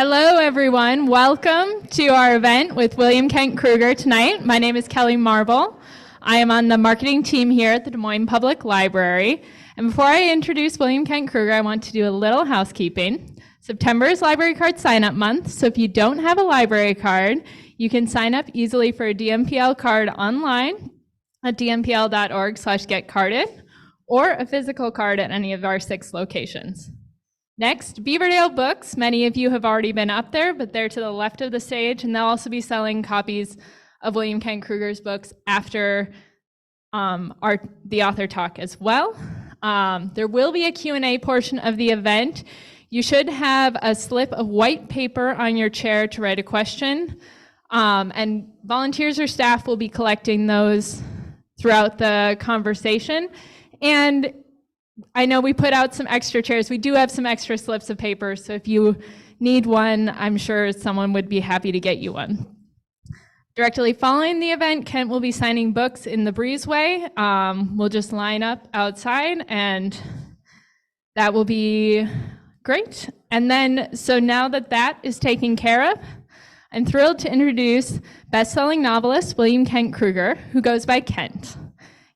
Hello, everyone. Welcome to our event with William Kent Krueger tonight. My name is Kelly Marble. I am on the marketing team here at the Des Moines Public Library. And before I introduce William Kent Krueger, I want to do a little housekeeping. September is Library Card Sign-Up Month, so if you don't have a library card, you can sign up easily for a DMPL card online at dmpl.org/getcarded, or a physical card at any of our 6 locations. Next, Beaverdale Books. Many of you have already been up there, but they're to the left of the stage, and they'll also be selling copies of William Kent Krueger's books after the author talk as well. There will be a Q&A portion of the event. You should have a slip of white paper on your chair to write a question, and volunteers or staff will be collecting those throughout the conversation. And I know we put out some extra chairs. We do have some extra slips of paper, so if you need one, I'm sure someone would be happy to get you one. Directly following the event, Kent will be signing books in the breezeway. We'll just line up outside, and that will be great. And then, so now that that is taken care of, I'm thrilled to introduce best-selling novelist William Kent Krueger, who goes by Kent.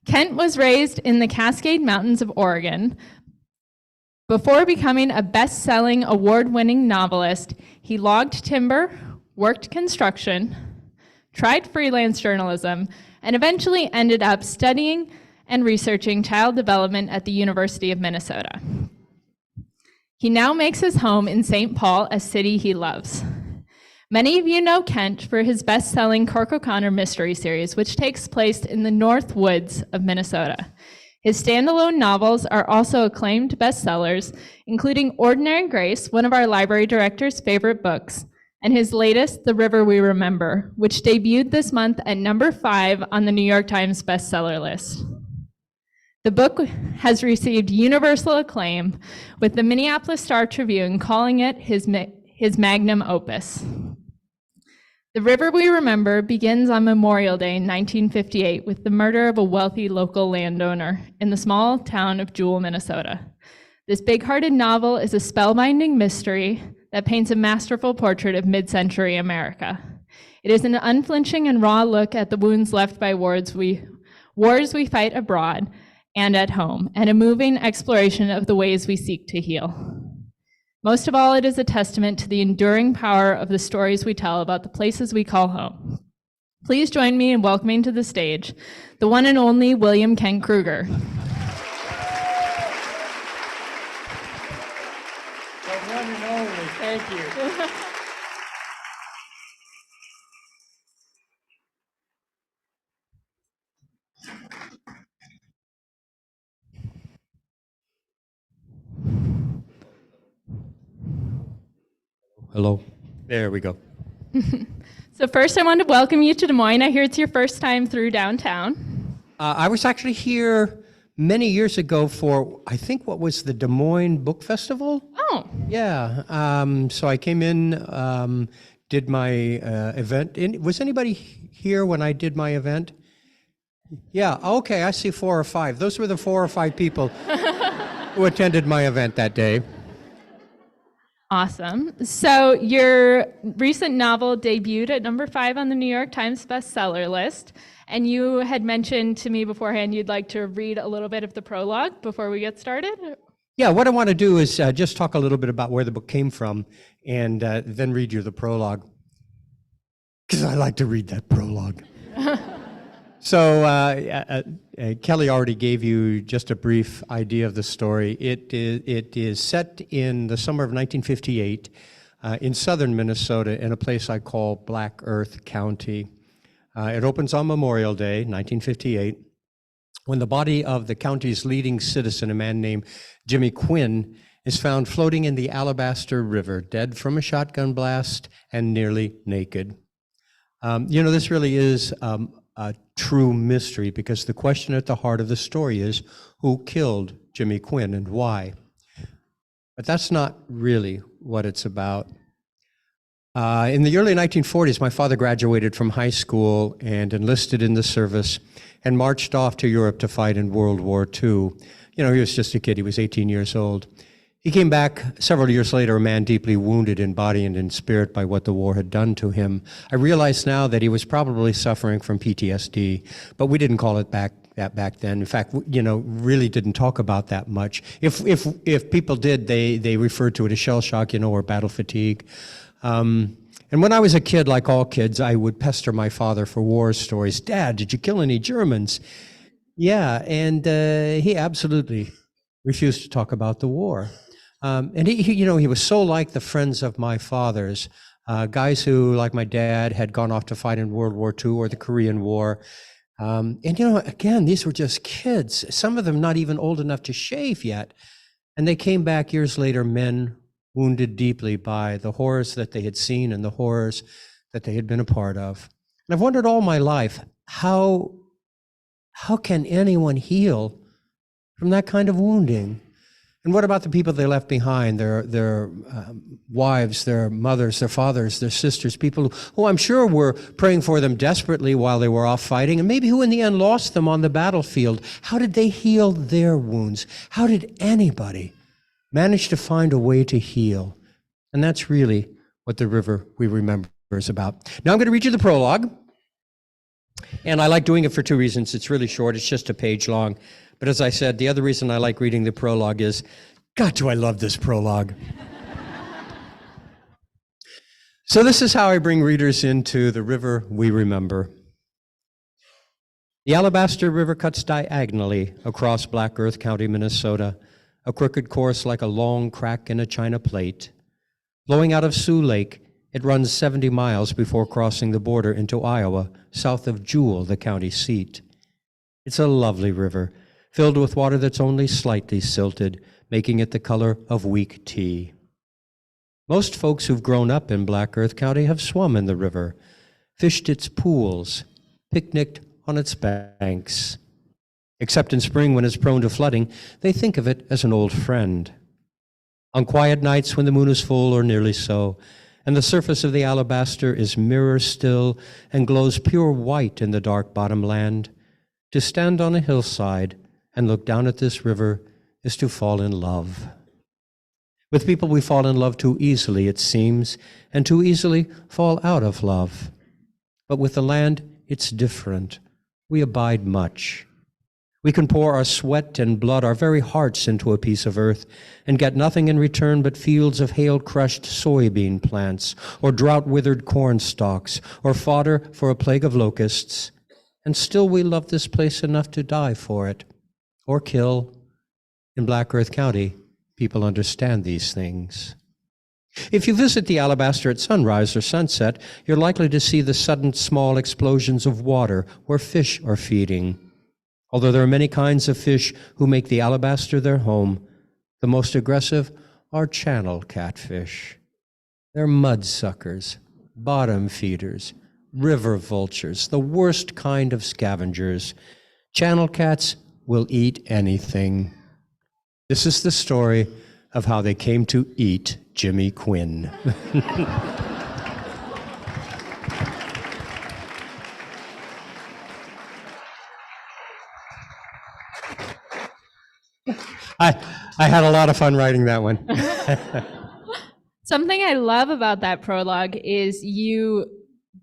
Kent was raised in the Cascade Mountains of Oregon. Before becoming a best-selling, award-winning novelist, he logged timber, worked construction, tried freelance journalism, and eventually ended up studying and researching child development at the University of Minnesota. He now makes his home in St. Paul, a city he loves. Many of you know Kent for his best-selling Cork, OConnor mystery series, which takes place in the North Woods of Minnesota. His standalone novels are also acclaimed bestsellers, including Ordinary Grace, one of our library director's favorite books, and his latest, The River We Remember, which debuted this month at number 5 on the New York Times bestseller list. The book has received universal acclaim, with the Minneapolis Star-Tribune calling it his magnum opus. The River We Remember begins on Memorial Day in 1958 with the murder of a wealthy local landowner in the small town of Jewell, Minnesota. This big-hearted novel is a spellbinding mystery that paints a masterful portrait of mid-century America. It is an unflinching and raw look at the wounds left by wars we fight abroad and at home, and a moving exploration of the ways we seek to heal. Most of all, it is a testament to the enduring power of the stories we tell about the places we call home. Please join me in welcoming to the stage the one and only William Kent Krueger. The one and only, thank you. Hello. There we go. So first, I want to welcome you to Des Moines. I hear it's your first time through downtown. I was actually here many years ago for, I think, what was the Des Moines Book Festival? Oh. Yeah. So I came in, did my event. Was anybody here when I did my event? Yeah. Okay. I see 4 or 5. Those were the 4 or 5 people who attended my event that day. Awesome. So your recent novel debuted at number 5 on the New York Times bestseller list, and you had mentioned to me beforehand you'd like to read a little bit of the prologue before we get started? Yeah, what I want to do is just talk a little bit about where the book came from, and then read you the prologue, because I like to read that prologue. So Kelly already gave you just a brief idea of the story. It is set in the summer of 1958 in southern Minnesota in a place I call Black Earth County. It opens on Memorial Day, 1958, when the body of the county's leading citizen, a man named Jimmy Quinn, is found floating in the Alabaster River, dead from a shotgun blast and nearly naked. This really is a true mystery, because the question at the heart of the story is, who killed Jimmy Quinn and why? But that's not really what it's about. In the early 1940s, my father graduated from high school and enlisted in the service and marched off to Europe to fight in World War II. He was just a kid. He was 18 years old. He came back several years later, a man deeply wounded in body and in spirit by what the war had done to him. I realize now that he was probably suffering from PTSD, but we didn't call it that back then. In fact, really didn't talk about that much. If people did, they referred to it as shell shock, or battle fatigue. And when I was a kid, like all kids, I would pester my father for war stories. Dad, did you kill any Germans? Yeah, and he absolutely refused to talk about the war. And he was so like the friends of my father's, guys who, like my dad, had gone off to fight in World War II or the Korean War. And again, these were just kids, some of them not even old enough to shave yet. And they came back years later, men wounded deeply by the horrors that they had seen and the horrors that they had been a part of. And I've wondered all my life, how can anyone heal from that kind of wounding? And what about the people they left behind, their wives, their mothers, their fathers, their sisters, people who I'm sure were praying for them desperately while they were off fighting, and maybe who in the end lost them on the battlefield? How did they heal their wounds? How did anybody manage to find a way to heal? And that's really what the river we remember is about. Now I'm going to read you the prologue. And I like doing it for two reasons. It's really short. It's just a page long. But as I said, the other reason I like reading the prologue is, God, do I love this prologue. So this is how I bring readers into the river we remember. The Alabaster River cuts diagonally across Black Earth County, Minnesota, a crooked course like a long crack in a china plate. Flowing out of Sioux Lake, it runs 70 miles before crossing the border into Iowa, south of Jewell, the county seat. It's a lovely river, filled with water that's only slightly silted, making it the color of weak tea. Most folks who've grown up in Black Earth County have swum in the river, fished its pools, picnicked on its banks. Except in spring when it's prone to flooding, they think of it as an old friend. On quiet nights when the moon is full or nearly so, and the surface of the alabaster is mirror still and glows pure white in the dark bottom land, to stand on a hillside and look down at this river is to fall in love. With people we fall in love too easily, it seems, and too easily fall out of love. But with the land, it's different. We abide much. We can pour our sweat and blood, our very hearts, into a piece of earth and get nothing in return but fields of hail-crushed soybean plants or drought-withered corn stalks or fodder for a plague of locusts. And still we love this place enough to die for it or kill. In Black Earth County, people understand these things. If you visit the Alabaster at sunrise or sunset, you're likely to see the sudden small explosions of water where fish are feeding. Although there are many kinds of fish who make the Alabaster their home, the most aggressive are channel catfish. They're mudsuckers, bottom feeders, river vultures, the worst kind of scavengers. Channel cats will eat anything. This is the story of how they came to eat Jimmy Quinn. I had a lot of fun writing that one. Something I love about that prologue is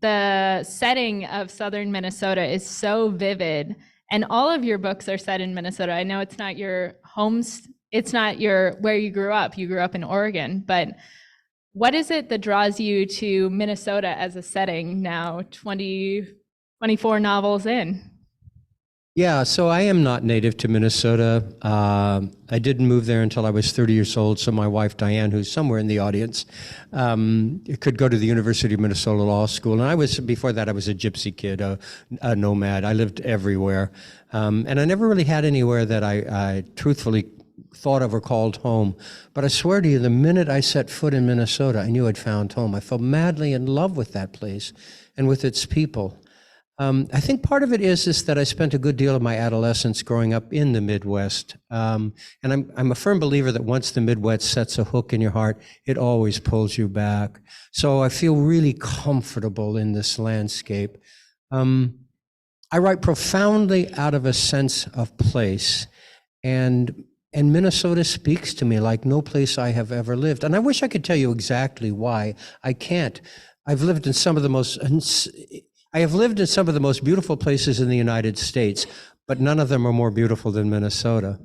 the setting of southern Minnesota is so vivid, and all of your books are set in Minnesota. I know it's not your where you grew up. You grew up in Oregon, but what is it that draws you to Minnesota as a setting now, 24 novels in? Yeah, so I am not native to Minnesota. I didn't move there until I was 30 years old, so my wife, Diane, who's somewhere in the audience, could go to the University of Minnesota Law School. And before that, I was a gypsy kid, a nomad. I lived everywhere. And I never really had anywhere that I truthfully thought of or called home. But I swear to you, the minute I set foot in Minnesota, I knew I'd found home. I fell madly in love with that place and with its people. I think part of it is that I spent a good deal of my adolescence growing up in the Midwest. And I'm a firm believer that once the Midwest sets a hook in your heart, it always pulls you back. So I feel really comfortable in this landscape. I write profoundly out of a sense of place. And And Minnesota speaks to me like no place I have ever lived. And I wish I could tell you exactly why. I can't. I've lived in some of the most, I have lived in some of the most beautiful places in the United States, but none of them are more beautiful than Minnesota.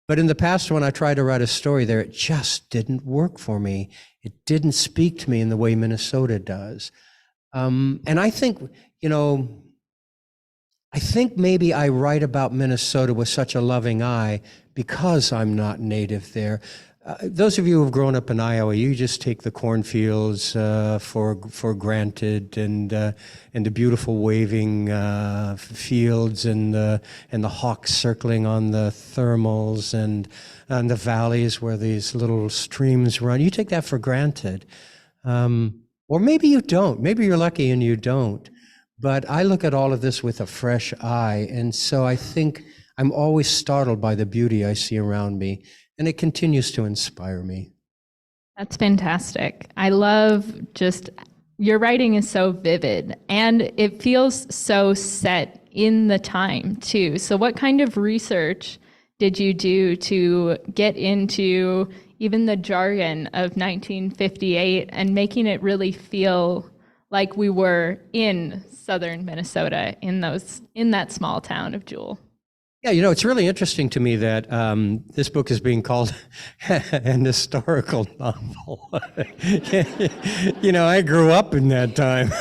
But in the past, when I tried to write a story there, it just didn't work for me. It didn't speak to me in the way Minnesota does. And I think, I think maybe I write about Minnesota with such a loving eye because I'm not native there. Those of you who have grown up in Iowa, you just take the cornfields for granted, and the beautiful waving fields, and the hawks circling on the thermals, and the valleys where these little streams run. You take that for granted, or maybe you don't. Maybe you're lucky and you don't. But I look at all of this with a fresh eye, and so I think I'm always startled by the beauty I see around me. And it continues to inspire me. That's fantastic. I love just your writing is so vivid and it feels so set in the time too. So what kind of research did you do to get into even the jargon of 1958 and making it really feel like we were in southern Minnesota in that small town of Jewell? Yeah, it's really interesting to me that this book is being called an historical novel. I grew up in that time.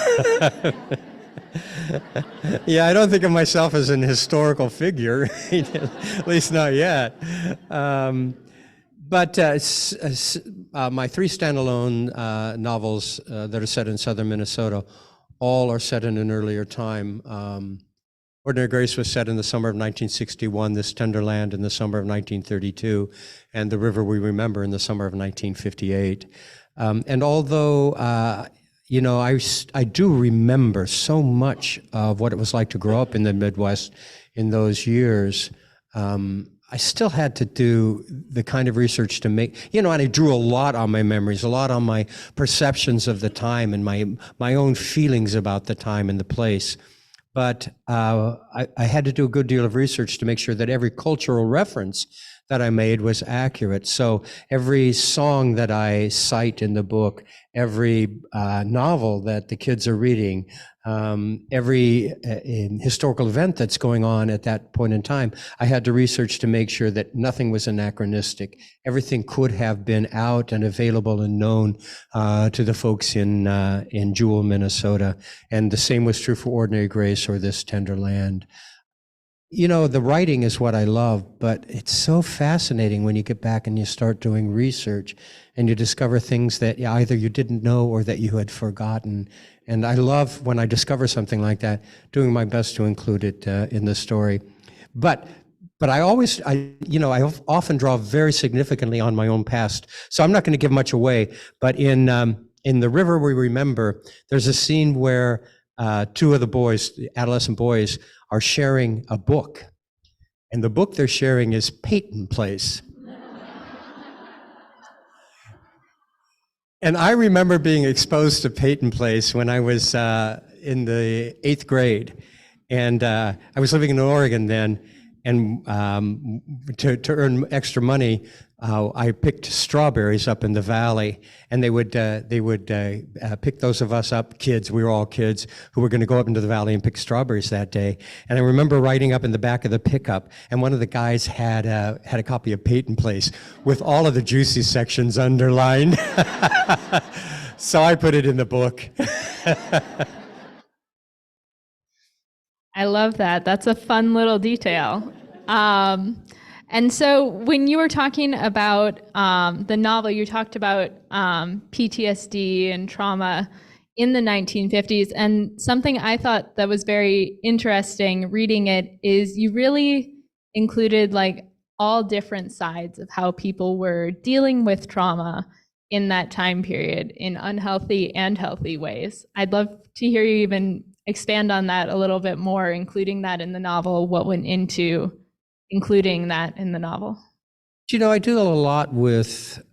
Yeah, I don't think of myself as an historical figure, at least not yet. But my 3 standalone novels that are set in southern Minnesota all are set in an earlier time. Ordinary Grace was set in the summer of 1961, This Tender Land in the summer of 1932, and The River We Remember in the summer of 1958. And although, I do remember so much of what it was like to grow up in the Midwest in those years, I still had to do the kind of research to make, and I drew a lot on my memories, a lot on my perceptions of the time and my own feelings about the time and the place. But I had to do a good deal of research to make sure that every cultural reference that I made was accurate. So every song that I cite in the book, every novel that the kids are reading, every historical event that's going on at that point in time, I had to research to make sure that nothing was anachronistic. Everything could have been out and available and known to the folks in Jewell, Minnesota. And the same was true for Ordinary Grace or This Tender Land. The writing is what I love, but it's so fascinating when you get back and you start doing research and you discover things that either you didn't know or that you had forgotten. And I love when I discover something like that, doing my best to include it in the story. But I often draw very significantly on my own past. So I'm not going to give much away, but in The River We Remember, there's a scene where 2 of the boys, the adolescent boys, are sharing a book. And the book they're sharing is Peyton Place. And I remember being exposed to Peyton Place when I was in the 8th grade. And I was living in Oregon then. And to earn extra money, I picked strawberries up in the valley, and they would pick those of us up, kids, we were all kids, who were going to go up into the valley and pick strawberries that day. And I remember riding up in the back of the pickup, and one of the guys had a copy of Peyton Place with all of the juicy sections underlined. So I put it in the book. I love that. That's a fun little detail. And so when you were talking about the novel, you talked about PTSD and trauma in the 1950s. And something I thought that was very interesting reading it is you really included like all different sides of how people were dealing with trauma in that time period in unhealthy and healthy ways. I'd love to hear you even expand on that a little bit more, including that in the novel, what went into including that in the novel. I do a lot with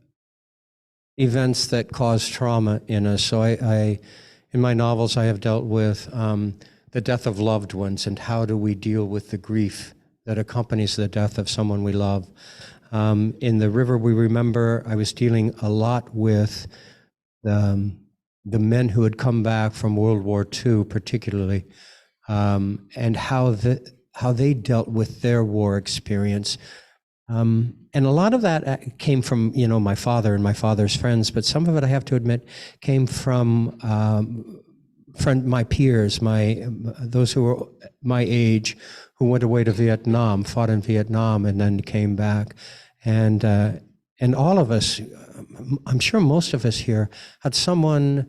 events that cause trauma in us. So I in my novels, I have dealt with the death of loved ones and how do we deal with the grief that accompanies the death of someone we love. In the river, we remember I was dealing a lot with the men who had come back from World War II, particularly, and how they dealt with their war experience. And a lot of that came from, my father and my father's friends, but some of it, I have to admit, came from my peers, those who were my age, who went away to Vietnam, fought in Vietnam, and then came back. And all of us, I'm sure most of us here, had someone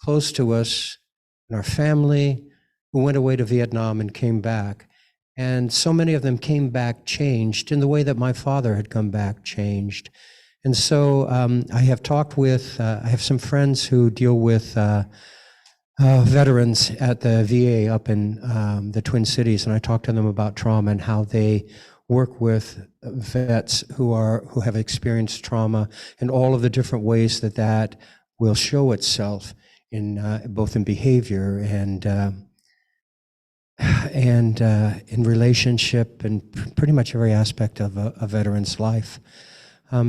close to us in our family who went away to Vietnam and came back. And so many of them came back changed in the way that my father had come back changed. And so I have talked with, I have some friends who deal with veterans at the VA up in the Twin Cities, and I talked to them about trauma and how they work with vets who have experienced trauma and all of the different ways that will show itself in both in behavior and in relationship and pretty much every aspect of a veteran's life.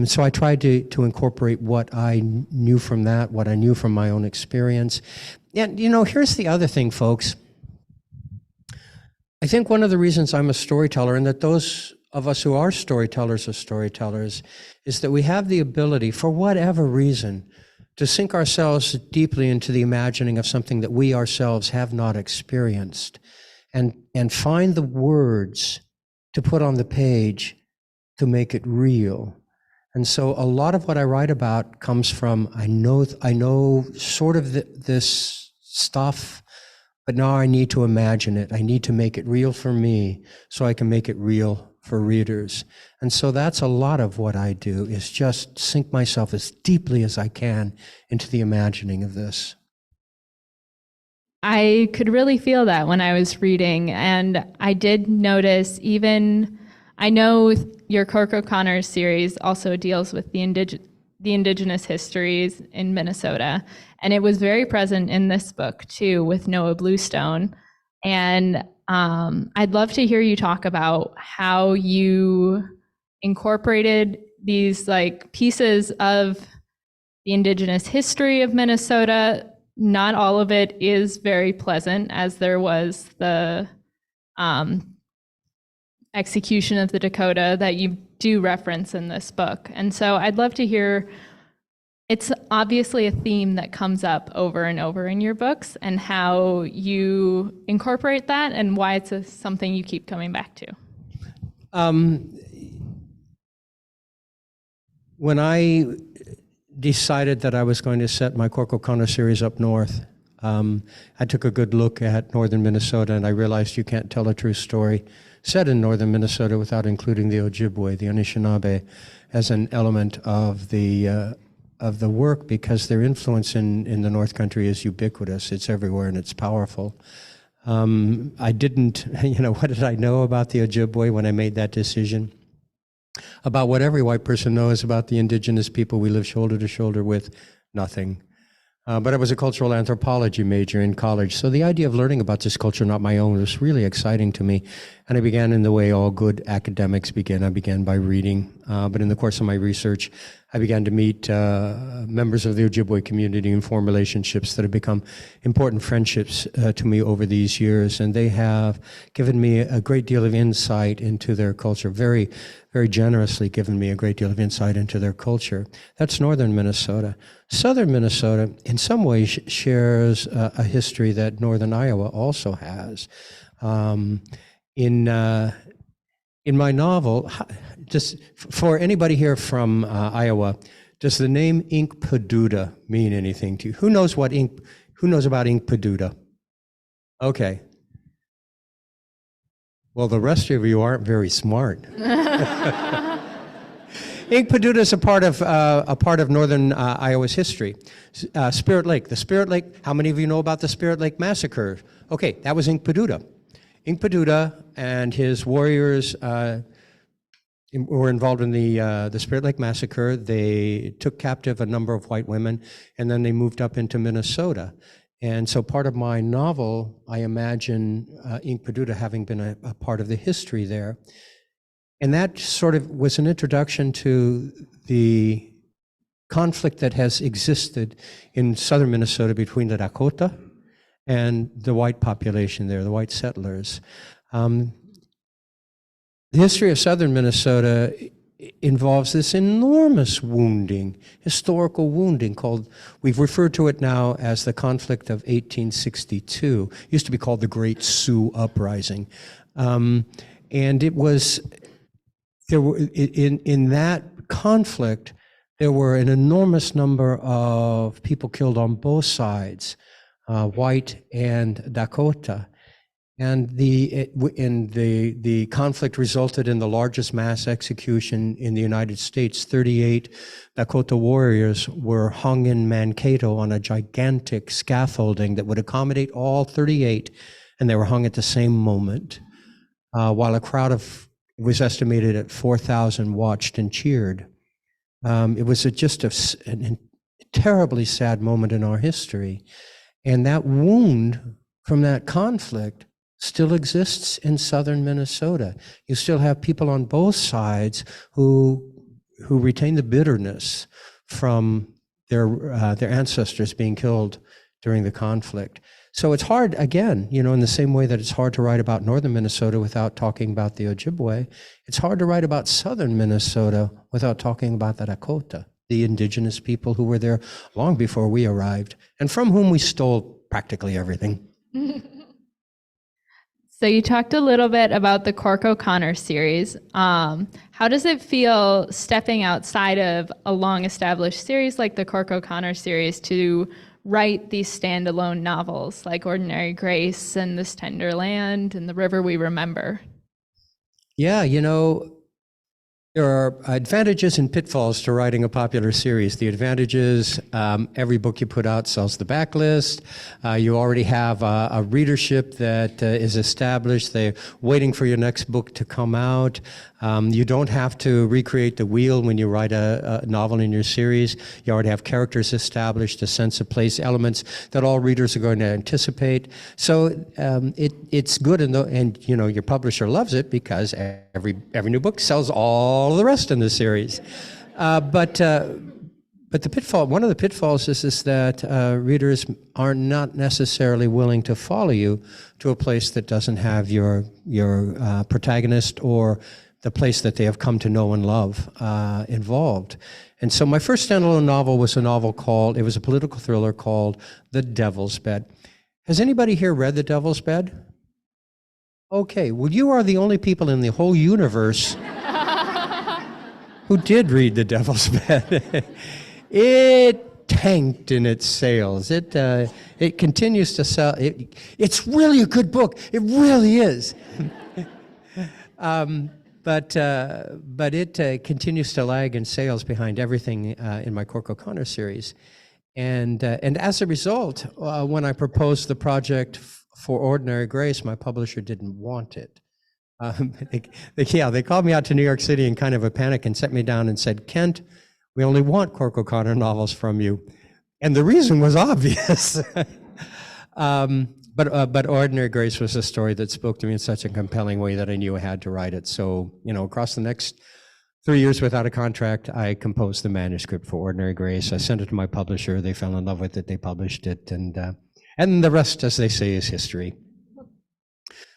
So I tried to incorporate what I knew from that, what I knew from my own experience. And, here's the other thing, folks. I think one of the reasons I'm a storyteller, and that those of us who are storytellers are storytellers, is that we have the ability, for whatever reason, to sink ourselves deeply into the imagining of something that we ourselves have not experienced, and find the words to put on the page to make it real. And so a lot of what I write about comes from, I know sort of this stuff, but now I need to imagine it. I need to make it real for me so I can make it real for readers. And so that's a lot of what I do, is just sink myself as deeply as I can into the imagining of this. I could really feel that when I was reading, and I did notice I know your Cork OConnor series also deals with the Indigenous histories in Minnesota, and it was very present in this book too with Noah Bluestone. And I'd love to hear you talk about how you incorporated these pieces of the Indigenous history of Minnesota. Not all of it is very pleasant, as there was the execution of the Dakota that you do reference in this book. And so I'd love to hear, it's obviously a theme that comes up over and over in your books, and how you incorporate that and why it's something you keep coming back to. When I decided that I was going to set my Cork OConnor series up north, I took a good look at northern Minnesota, and I realized you can't tell a true story set in northern Minnesota without including the Ojibwe, the Anishinaabe, as an element of the work, because their influence in the North Country is ubiquitous. It's everywhere, and it's powerful. I didn't, what did I know about the Ojibwe when I made that decision? About what every white person knows about the Indigenous people we live shoulder to shoulder with: nothing. But I was a cultural anthropology major in college, so the idea of learning about this culture, not my own, was really exciting to me. And I began in the way all good academics begin. I began by reading, but in the course of my research, I began to meet members of the Ojibwe community and form relationships that have become important friendships to me over these years. And they have given me a great deal of insight into their culture, very, very generously given me a great deal of insight into their culture. That's northern Minnesota. Southern Minnesota, in some ways, shares a history that northern Iowa also has. In my novel, just for anybody here from Iowa, does the name Inkpaduta mean anything to you? Who knows about Inkpaduta? Okay. Well, the rest of you aren't very smart. Inkpaduta is a part of northern Iowa's history. Spirit Lake. The Spirit Lake. How many of you know about the Spirit Lake massacre? Okay, that was Inkpaduta. Inkpaduta and his warriors were involved in the Spirit Lake massacre. They took captive a number of white women, and then they moved up into Minnesota. And so part of my novel, I imagine Inkpaduta having been a part of the history there. And that sort of was an introduction to the conflict that has existed in southern Minnesota between the Dakota and the white population there, the white settlers. The history of southern Minnesota involves this enormous wounding, historical wounding called, we've referred to it now as the conflict of 1862. It used to be called the Great Sioux Uprising. And it was, there were, in that conflict, there were an enormous number of people killed on both sides, white and Dakota. And the conflict resulted in the largest mass execution in the United States. 38 Dakota warriors were hung in Mankato on a gigantic scaffolding that would accommodate all 38, and they were hung at the same moment, while a crowd of, it was estimated at 4,000 watched and cheered. It was just a terribly sad moment in our history. And that wound from that conflict still exists in southern Minnesota. You still have people on both sides who retain the bitterness from their ancestors being killed during the conflict. So it's hard, again, you know, in the same way that it's hard to write about northern Minnesota without talking about the Ojibwe, it's hard to write about southern Minnesota without talking about the Dakota, the indigenous people who were there long before we arrived, and from whom we stole practically everything. So you talked a little bit about the Cork OConnor series. How does it feel stepping outside of a long-established series like the Cork OConnor series to write these standalone novels like Ordinary Grace and This Tender Land and The River We Remember? Yeah, you know, there are advantages and pitfalls to writing a popular series. The advantages, every book you put out sells the backlist. You already have a readership that is established. They're waiting for your next book to come out. You don't have to recreate the wheel when you write a novel in your series. You already have characters established, a sense of place, elements that all readers are going to anticipate. So it's good, and you know, your publisher loves it because every new book sells all the rest in the series. But the pitfall, one of the pitfalls is that readers are not necessarily willing to follow you to a place that doesn't have your protagonist or the place that they have come to know and love involved. And so my first standalone novel was it was a political thriller called The Devil's Bed. Has anybody here read The Devil's Bed? Okay, well, you are the only people in the whole universe who did read The Devil's Bed. It tanked in its sales. It continues to sell. It's really a good book. It really is. But it continues to lag in sales behind everything in my Cork OConnor series. And as a result, when I proposed the project for Ordinary Grace, my publisher didn't want it. They called me out to New York City in kind of a panic and set me down and said, "Kent, we only want Cork OConnor novels from you." And the reason was obvious. But Ordinary Grace was a story that spoke to me in such a compelling way that I knew I had to write it. So, you know, across the next 3 years without a contract, I composed the manuscript for Ordinary Grace. I sent it to my publisher. They fell in love with it. They published it. And the rest, as they say, is history.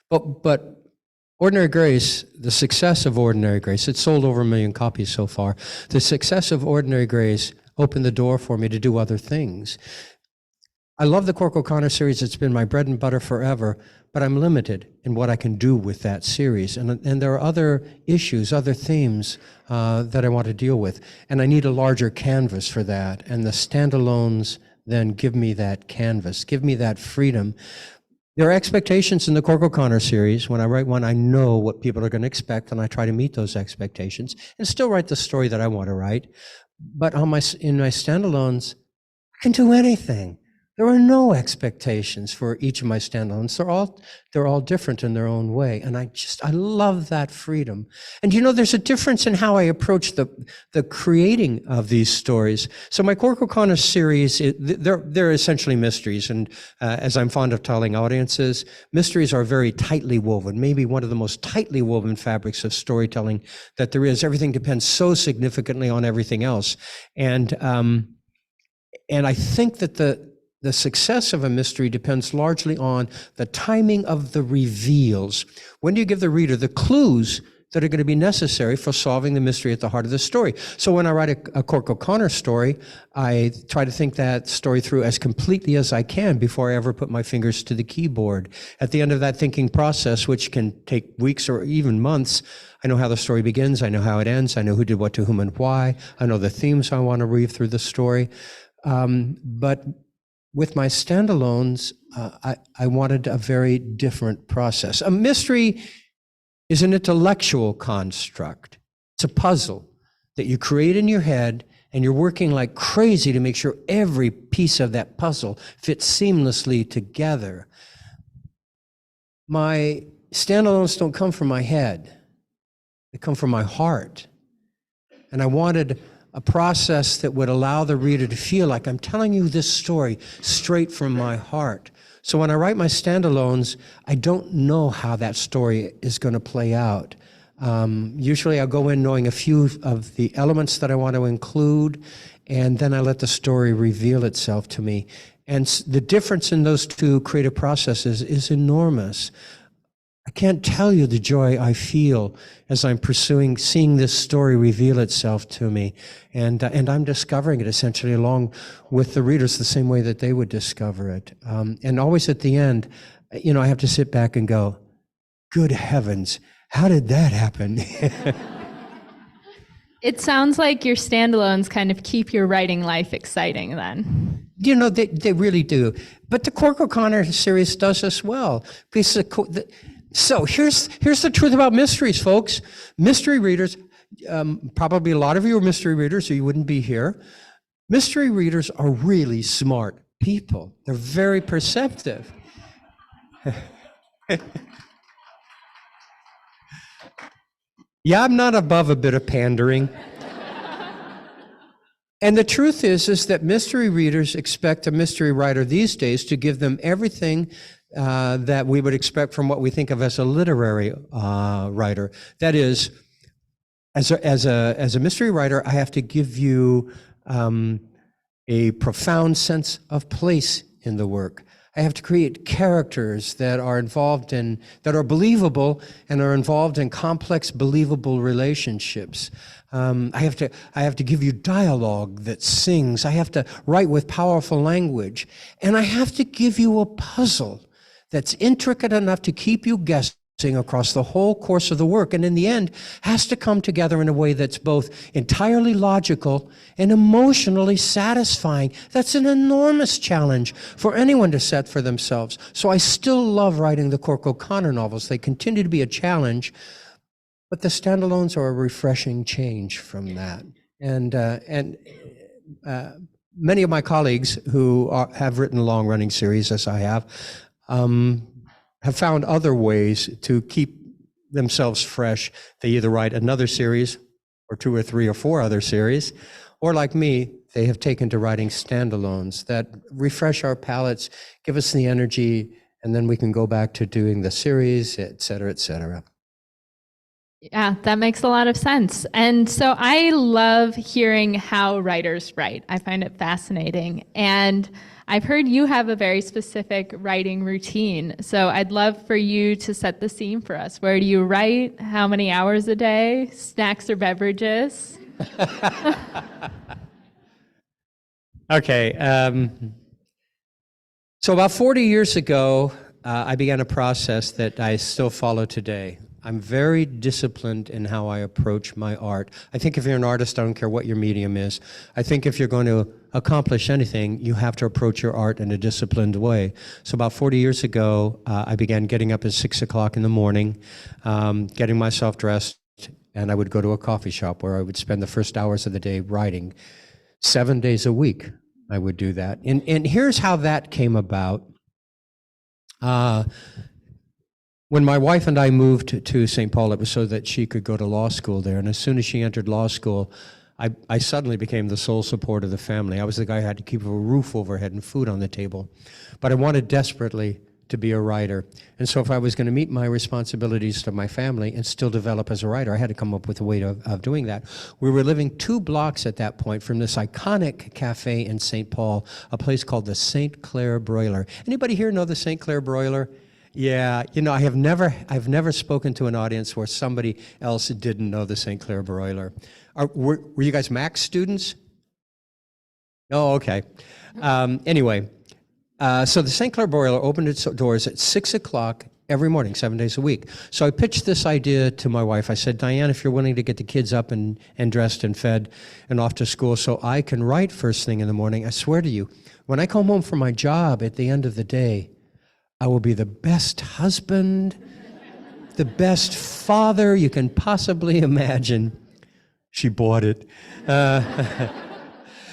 But Ordinary Grace, the success of Ordinary Grace, it sold over 1 million copies so far. The success of Ordinary Grace opened the door for me to do other things. I love the Cork OConnor series. It's been my bread and butter forever, but I'm limited in what I can do with that series. And there are other issues, other themes that I want to deal with. And I need a larger canvas for that. And the standalones then give me that canvas, give me that freedom. There are expectations in the Cork OConnor series. When I write one, I know what people are going to expect, and I try to meet those expectations and still write the story that I want to write. But in my standalones, I can do anything. There are no expectations for each of my standalones. They're all different in their own way. And I love that freedom. And there's a difference in how I approach the creating of these stories. So my Cork OConnor series, they're essentially mysteries. And as I'm fond of telling audiences, mysteries are very tightly woven, maybe one of the most tightly woven fabrics of storytelling that there is. Everything depends so significantly on everything else. And I think that the success of a mystery depends largely on the timing of the reveals. When do you give the reader the clues that are going to be necessary for solving the mystery at the heart of the story? So when I write a Cork OConnor story, I try to think that story through as completely as I can before I ever put my fingers to the keyboard. At the end of that thinking process, which can take weeks or even months, I know how the story begins, I know how it ends, I know who did what to whom and why, I know the themes I want to weave through the story. But with my standalones, I wanted a very different process. A mystery is an intellectual construct. It's a puzzle that you create in your head, and you're working like crazy to make sure every piece of that puzzle fits seamlessly together. My standalones don't come from my head. They come from my heart. And I wanted a process that would allow the reader to feel like I'm telling you this story straight from my heart. So when I write my standalones, I don't know how that story is going to play out. Usually I'll go in knowing a few of the elements that I want to include, and then I let the story reveal itself to me. And the difference in those two creative processes is enormous. I can't tell you the joy I feel as I'm seeing this story reveal itself to me. And I'm discovering it essentially along with the readers the same way that they would discover it. And always at the end, I have to sit back and go, good heavens, how did that happen? It sounds like your standalones kind of keep your writing life exciting then. They really do. But the Cork OConnor series does as well. So here's the truth about mysteries, folks. Mystery readers, probably a lot of you are mystery readers, so you wouldn't be here. Mystery readers are really smart people. They're very perceptive. Yeah, I'm not above a bit of pandering. And the truth is that mystery readers expect a mystery writer these days to give them everything that we would expect from what we think of as a literary writer. That is, as a mystery writer, I have to give you a profound sense of place in the work. I have to create characters that are believable and are involved in complex, believable relationships. I have to give you dialogue that sings. I have to write with powerful language. And I have to give you a puzzle that's intricate enough to keep you guessing across the whole course of the work, and in the end has to come together in a way that's both entirely logical and emotionally satisfying. That's an enormous challenge for anyone to set for themselves. So I still love writing the Cork OConnor novels. They continue to be a challenge, but the standalones are a refreshing change from that. And many of my colleagues who have written long-running series, as I have found other ways to keep themselves fresh. They either write another series or 2 or 3 or 4 other series, or like me, they have taken to writing standalones that refresh our palates, give us the energy, and then we can go back to doing the series, et cetera, et cetera. Yeah, that makes a lot of sense. And so I love hearing how writers write. I find it fascinating. And I've heard you have a very specific writing routine. So I'd love for you to set the scene for us. Where do you write? How many hours a day? Snacks or beverages? Okay. So about 40 years ago, I began a process that I still follow today. I'm very disciplined in how I approach my art. I think if you're an artist, I don't care what your medium is. I think if you're going to accomplish anything, you have to approach your art in a disciplined way. So about 40 years ago, I began getting up at 6 o'clock in the morning, getting myself dressed, and I would go to a coffee shop where I would spend the first hours of the day writing 7 days a week. I would do that. And here's how that came about. When my wife and I moved to St. Paul, it was so that she could go to law school there. And as soon as she entered law school, I suddenly became the sole support of the family. I was the guy who had to keep a roof overhead and food on the table. But I wanted desperately to be a writer. And so if I was going to meet my responsibilities to my family and still develop as a writer, I had to come up with a way of doing that. We were living 2 blocks at that point from this iconic cafe in St. Paul, a place called the St. Clair Broiler. Anybody here know the St. Clair Broiler? Yeah, you know, I've never spoken to an audience where somebody else didn't know the St. Clair Broiler. Were you guys Mac students? Oh, okay. Anyway, so the St. Clair Broiler opened its doors at 6 o'clock every morning, 7 days a week. So I pitched this idea to my wife. I said, Diane, if you're willing to get the kids up and dressed and fed and off to school so I can write first thing in the morning, I swear to you, when I come home from my job at the end of the day, I will be the best husband, the best father you can possibly imagine. She bought it.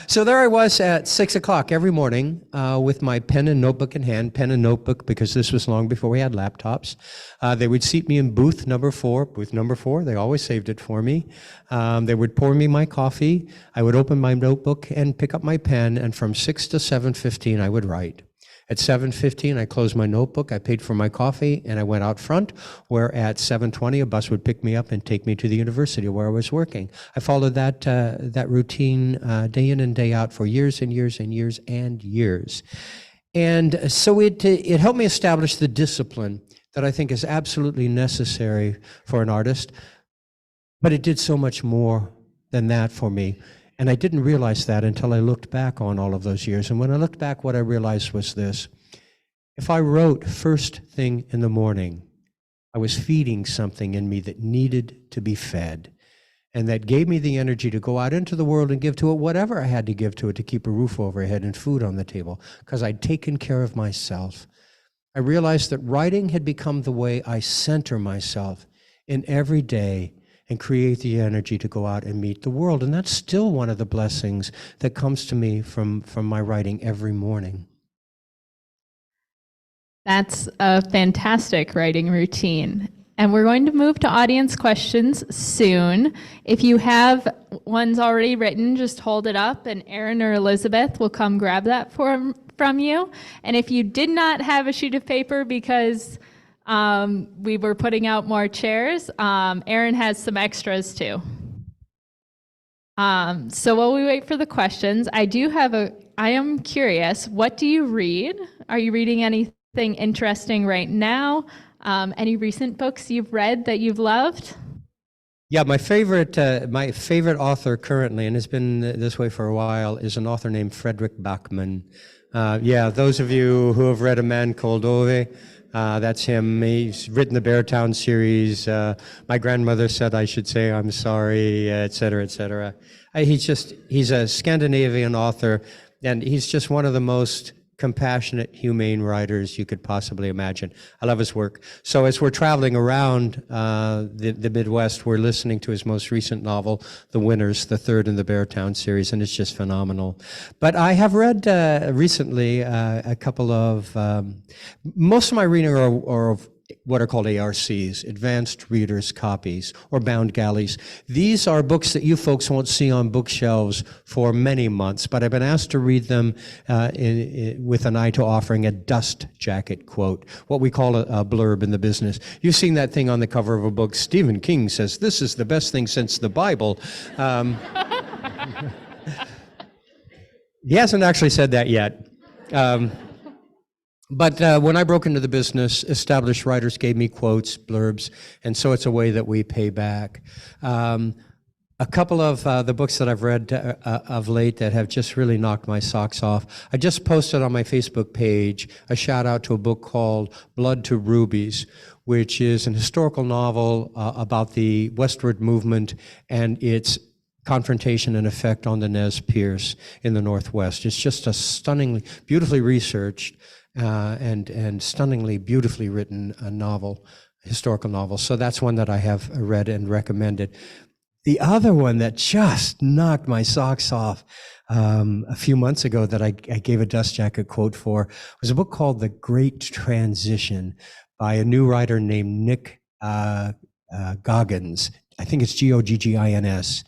So there I was at 6 o'clock every morning with my pen and notebook in hand, pen and notebook, because this was long before we had laptops. They would seat me in booth number 4. They always saved it for me. They would pour me my coffee. I would open my notebook and pick up my pen, and from 6 to 7:15, I would write. At 7:15, I closed my notebook, I paid for my coffee, and I went out front, where at 7:20, a bus would pick me up and take me to the university where I was working. I followed that routine day in and day out for years and years and years and years. And so it helped me establish the discipline that I think is absolutely necessary for an artist, but it did so much more than that for me. And I didn't realize that until I looked back on all of those years. And when I looked back, what I realized was this. If I wrote first thing in the morning, I was feeding something in me that needed to be fed. And that gave me the energy to go out into the world and give to it whatever I had to give to it to keep a roof overhead and food on the table, because I'd taken care of myself. I realized that writing had become the way I center myself in every day and create the energy to go out and meet the world. And that's still one of the blessings that comes to me from my writing every morning. That's a fantastic writing routine. And we're going to move to audience questions soon. If you have ones already written, just hold it up and Aaron or Elizabeth will come grab that from you. And if you did not have a sheet of paper because we were putting out more chairs, Aaron has some extras too. So while we wait for the questions, I am curious, what do you read? Are you reading anything interesting right now? Any recent books you've read that you've loved? Yeah, my favorite author currently, and it's been this way for a while, is an author named Frederick Backman. Those of you who have read A Man Called Ove, that's him. He's written the Beartown series. My grandmother said I should say I'm sorry, et cetera, et cetera. He's a Scandinavian author, and he's just one of the most compassionate, humane writers you could possibly imagine. I love his work. So as we're traveling around the Midwest, we're listening to his most recent novel, The Winners, the third in the Beartown series, and it's just phenomenal. But I have read recently a couple of, most of my reading are of what are called ARCs, Advanced Readers Copies, or Bound Galleys. These are books that you folks won't see on bookshelves for many months, but I've been asked to read them with an eye to offering a dust jacket quote, what we call a blurb in the business. You've seen that thing on the cover of a book. Stephen King says, "This is the best thing since the Bible." He hasn't actually said that yet. But when I broke into the business, established writers gave me quotes, blurbs, and so it's a way that we pay back. A couple of the books that I've read of late that have just really knocked my socks off. I just posted on my Facebook page a shout out to a book called Blood to Rubies, which is an historical novel about the westward movement and its confrontation and effect on the Nez Perce in the Northwest. It's just a stunningly, beautifully researched and stunningly beautifully written novel, historical novel. So that's one that I have read and recommended. The other one that just knocked my socks off a few months ago that I gave a dust jacket quote for was a book called The Great Transition by a new writer named Nick Goggins. I think it's Goggins.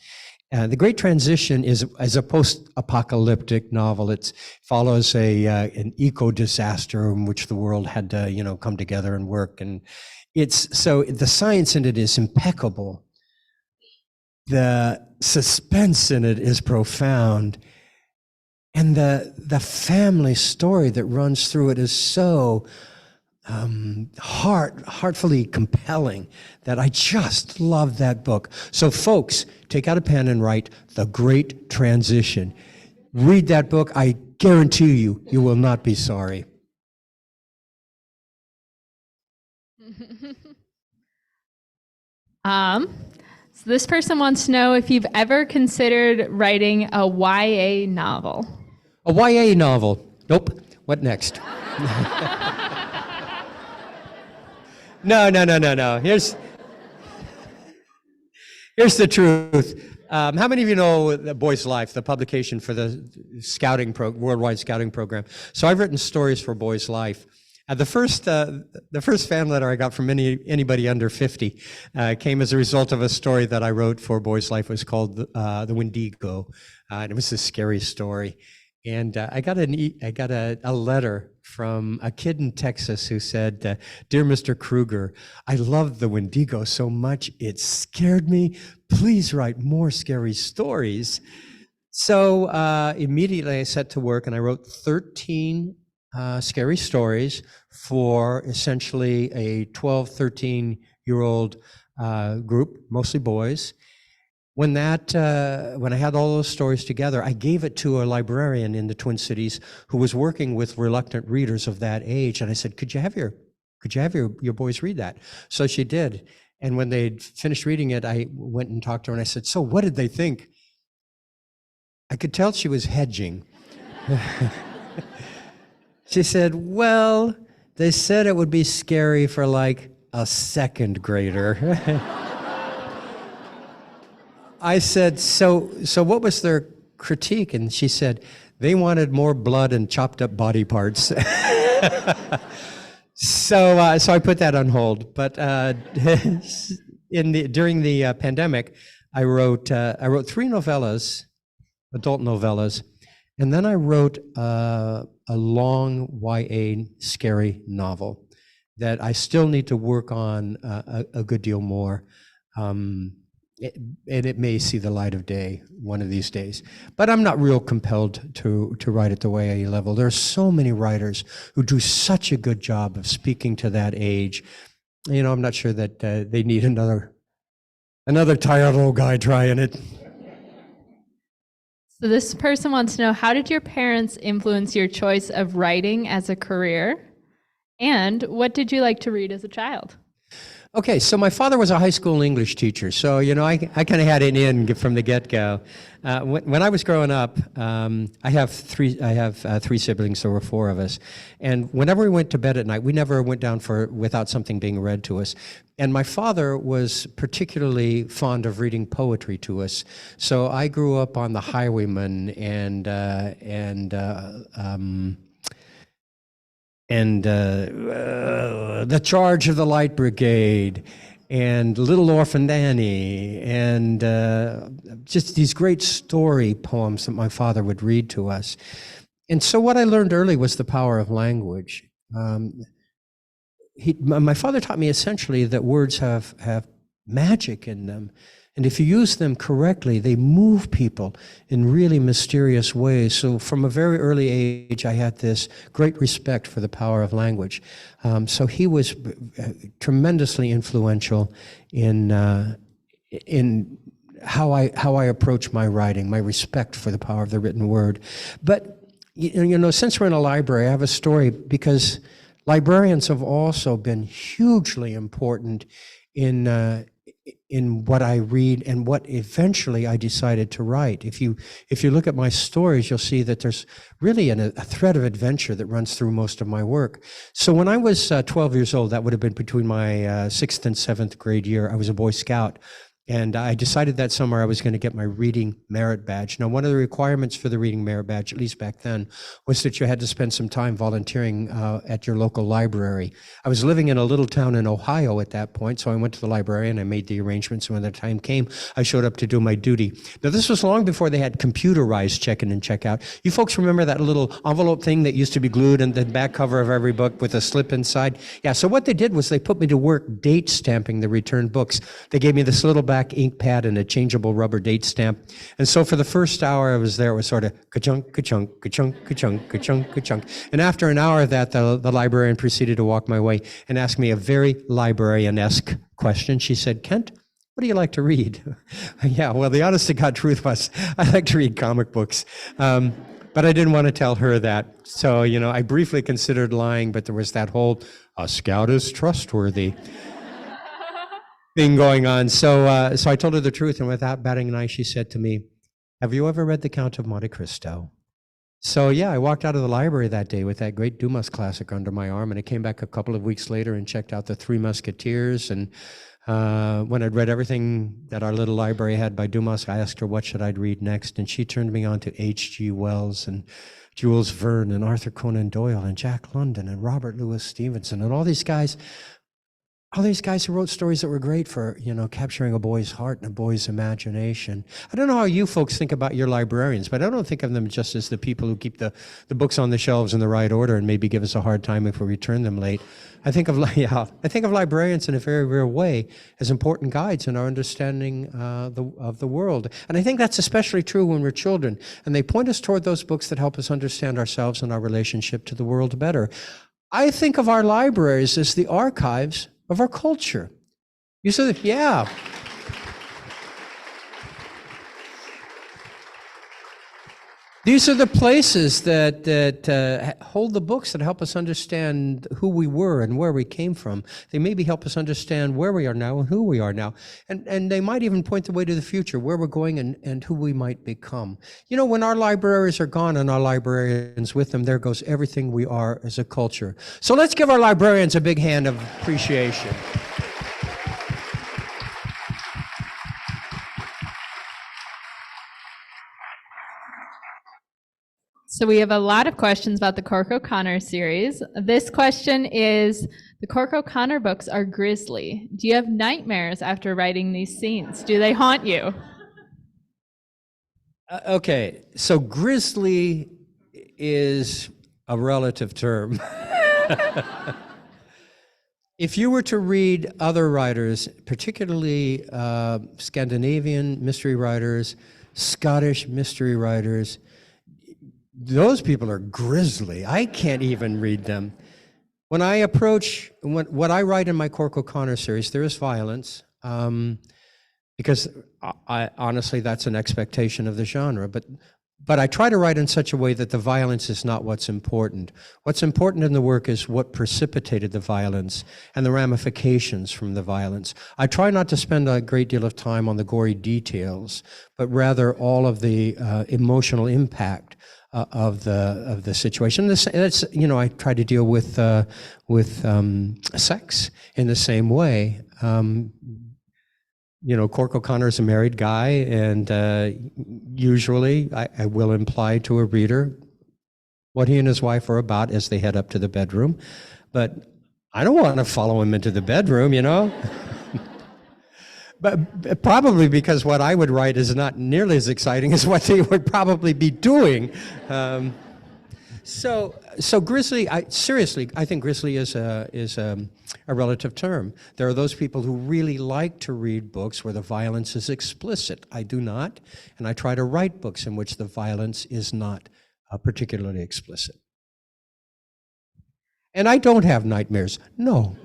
The Great Transition is a post-apocalyptic novel. It follows an eco disaster in which the world had to, come together and work. And so the science in it is impeccable. The suspense in it is profound. And the family story that runs through it is so heartfully compelling that I just love that book. So folks, take out a pen and write The Great Transition. Read that book. I guarantee you will not be sorry. So this person wants to know if you've ever considered writing a YA novel. A YA novel? Nope. What next? No. Here's the truth. How many of you know The Boy's Life, the publication for the worldwide scouting program? So I've written stories for Boy's Life. The first fan letter I got from anybody under 50 came as a result of a story that I wrote for Boy's Life. It was called The Wendigo, and it was a scary story. And I got a letter from a kid in Texas who said, "Dear Mr. Krueger, I loved the Wendigo so much it scared me. Please write more scary stories." So immediately I set to work and I wrote 13 scary stories for essentially a 12, 13-year-old group, mostly boys. When I had all those stories together, I gave it to a librarian in the Twin Cities who was working with reluctant readers of that age, and I said, "Could you have your boys read that?" So she did, and when they'd finished reading it, I went and talked to her, and I said, "So what did they think?" I could tell she was hedging. She said, "Well, they said it would be scary for like a second grader." I said, so what was their critique? And she said, they wanted more blood and chopped up body parts. So I put that on hold. But during the pandemic, I wrote 3 novellas, adult novellas, and then I wrote a long YA scary novel that I still need to work on a good deal more. And it may see the light of day one of these days. But I'm not real compelled to write at the YA level. There are so many writers who do such a good job of speaking to that age. I'm not sure that they need another tired old guy trying it. So this person wants to know, how did your parents influence your choice of writing as a career? And what did you like to read as a child? Okay, so my father was a high school English teacher, so I kind of had it in from the get-go. When I was growing up, I have three siblings. There were 4 of us, and whenever we went to bed at night, we never went down without something being read to us. And my father was particularly fond of reading poetry to us. So I grew up on The Highwayman and The Charge of the Light Brigade, and Little Orphan Annie, and just these great story poems that my father would read to us. And so what I learned early was the power of language. My father taught me essentially that words have magic in them. And if you use them correctly, they move people in really mysterious ways. So from a very early age, I had this great respect for the power of language. So he was tremendously influential in how I approach my writing, my respect for the power of the written word. But since we're in a library, I have a story because librarians have also been hugely important in what I read and what eventually I decided to write. If you look at my stories, you'll see that there's really a thread of adventure that runs through most of my work. So when I was 12 years old, that would have been between my 6th and 7th grade year, I was a Boy Scout. And I decided that summer I was going to get my reading merit badge. Now, one of the requirements for the reading merit badge, at least back then, was that you had to spend some time volunteering at your local library. I was living in a little town in Ohio at that point, so I went to the library and I made the arrangements. And when the time came, I showed up to do my duty. Now, this was long before they had computerized check-in and check-out. You folks remember that little envelope thing that used to be glued in the back cover of every book with a slip inside? Yeah, so what they did was they put me to work date stamping the returned books. They gave me this little black ink pad and a changeable rubber date stamp. And so for the first hour I was there, it was sort of ka-chunk, ka-chunk, ka-chunk, ka-chunk, ka-chunk, ka-chunk. And after an hour of that, the librarian proceeded to walk my way and ask me a very librarian-esque question. She said, "Kent, what do you like to read?" Yeah, well, the honest to God truth was, I like to read comic books. But I didn't want to tell her that. So, I briefly considered lying, but there was that whole, a scout is trustworthy thing going on. So I told her the truth, and without batting an eye, she said to me, "Have you ever read The Count of Monte Cristo?" So yeah, I walked out of the library that day with that great Dumas classic under my arm, and I came back a couple of weeks later and checked out The Three Musketeers. And when I'd read everything that our little library had by Dumas, I asked her what should I'd read next, and she turned me on to H.G. Wells and Jules Verne and Arthur Conan Doyle and Jack London and Robert Louis Stevenson and all these guys who wrote stories that were great for, capturing a boy's heart and a boy's imagination. I don't know how you folks think about your librarians, but I don't think of them just as the people who keep the books on the shelves in the right order and maybe give us a hard time if we return them late. I think of librarians in a very real way as important guides in our understanding of the world. And I think that's especially true when we're children, and they point us toward those books that help us understand ourselves and our relationship to the world better. I think of our libraries as the archives of our culture. You said, yeah. These are the places that hold the books that help us understand who we were and where we came from. They maybe help us understand where we are now and who we are now. And they might even point the way to the future, where we're going and who we might become. When our libraries are gone and our librarians with them, there goes everything we are as a culture. So let's give our librarians a big hand of appreciation. So we have a lot of questions about the Cork OConnor series. This question is, the Cork OConnor books are grisly. Do you have nightmares after writing these scenes? Do they haunt you? Okay, so grizzly is a relative term. If you were to read other writers, particularly Scandinavian mystery writers, Scottish mystery writers, those people are grisly. I can't even read them. When I approach, what I write in my Cork OConnor series, there is violence, because honestly, that's an expectation of the genre. But I try to write in such a way that the violence is not what's important. What's important in the work is what precipitated the violence and the ramifications from the violence. I try not to spend a great deal of time on the gory details, but rather all of the emotional impact of the situation. That's I try to deal with sex in the same way. Cork OConnor is a married guy, and usually I will imply to a reader what he and his wife are about as they head up to the bedroom. But I don't want to follow him into the bedroom, But probably because what I would write is not nearly as exciting as what they would probably be doing. So Grizzly, I think Grizzly is a relative term. There are those people who really like to read books where the violence is explicit. I do not, and I try to write books in which the violence is not particularly explicit. And I don't have nightmares, no.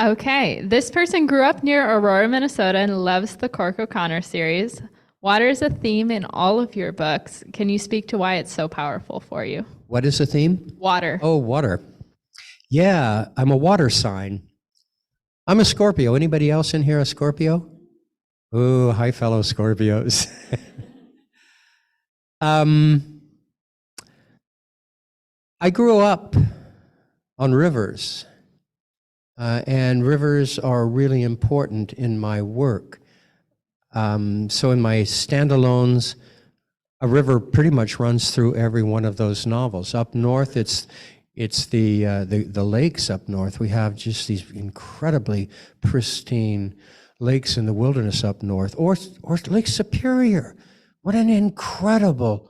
Okay, this person grew up near Aurora, Minnesota and loves the Cork OConnor series. Water is a theme in all of your books. Can you speak to why it's so powerful for you? What is the theme? Water. Oh, water. Yeah, I'm a water sign. I'm a Scorpio. Anybody else in here a Scorpio? Oh, hi, fellow Scorpios. I grew up on rivers. and rivers are really important in my work. So in my standalones, a river pretty much runs through every one of those novels. Up north, it's the lakes up north. We have just these incredibly pristine lakes in the wilderness up north, or Lake Superior. What an incredible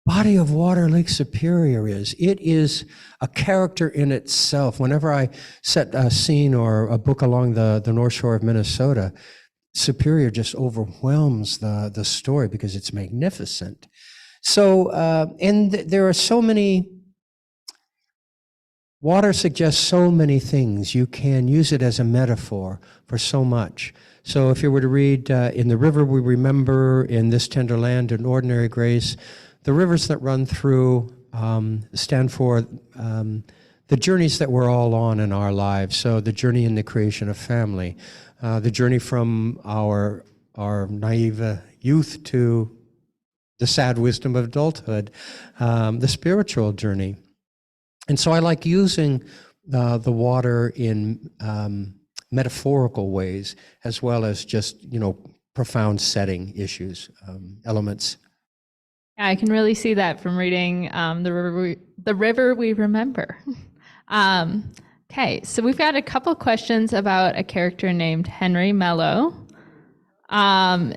body of water Lake Superior is. It is a character in itself. Whenever I set a scene or a book along the North Shore of Minnesota, Superior just overwhelms the story because it's magnificent. So, and there are so many, water suggests so many things. You can use it as a metaphor for so much. So if you were to read In the River We Remember, In This Tender Land, In Ordinary Grace, the rivers that run through stand for the journeys that we're all on in our lives. So the journey in the creation of family, the journey from our naive youth to the sad wisdom of adulthood, the spiritual journey. And so I like using the water in metaphorical ways, as well as just, profound setting issues, elements. Yeah, I can really see that from reading The River We Remember. Okay, so we've got a couple questions about a character named Henry Mello. If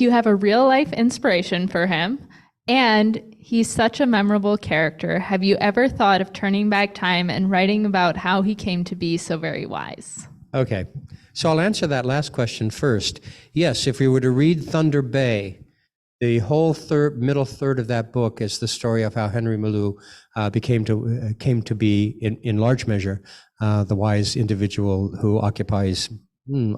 you have a real life inspiration for him, and he's such a memorable character, have you ever thought of turning back time and writing about how he came to be so very wise? Okay, so I'll answer that last question first. Yes, if we were to read Thunder Bay, the whole middle third of that book is the story of how Henry Mello came to be, in large measure, the wise individual who occupies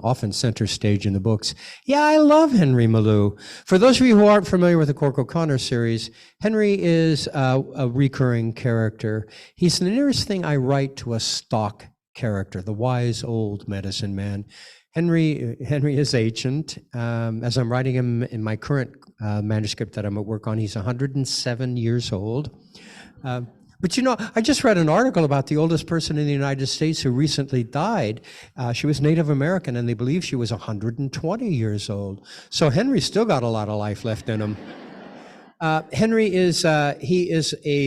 often center stage in the books. Yeah, I love Henry Mello. For those of you who aren't familiar with the Cork OConnor series, Henry is a recurring character. He's the nearest thing I write to a stock character, the wise old medicine man. Henry is ancient. As I'm writing him in my current manuscript that I'm at work on, he's 107 years old. But I just read an article about the oldest person in the United States who recently died. She was Native American, and they believe she was 120 years old. So Henry's still got a lot of life left in him. Henry is a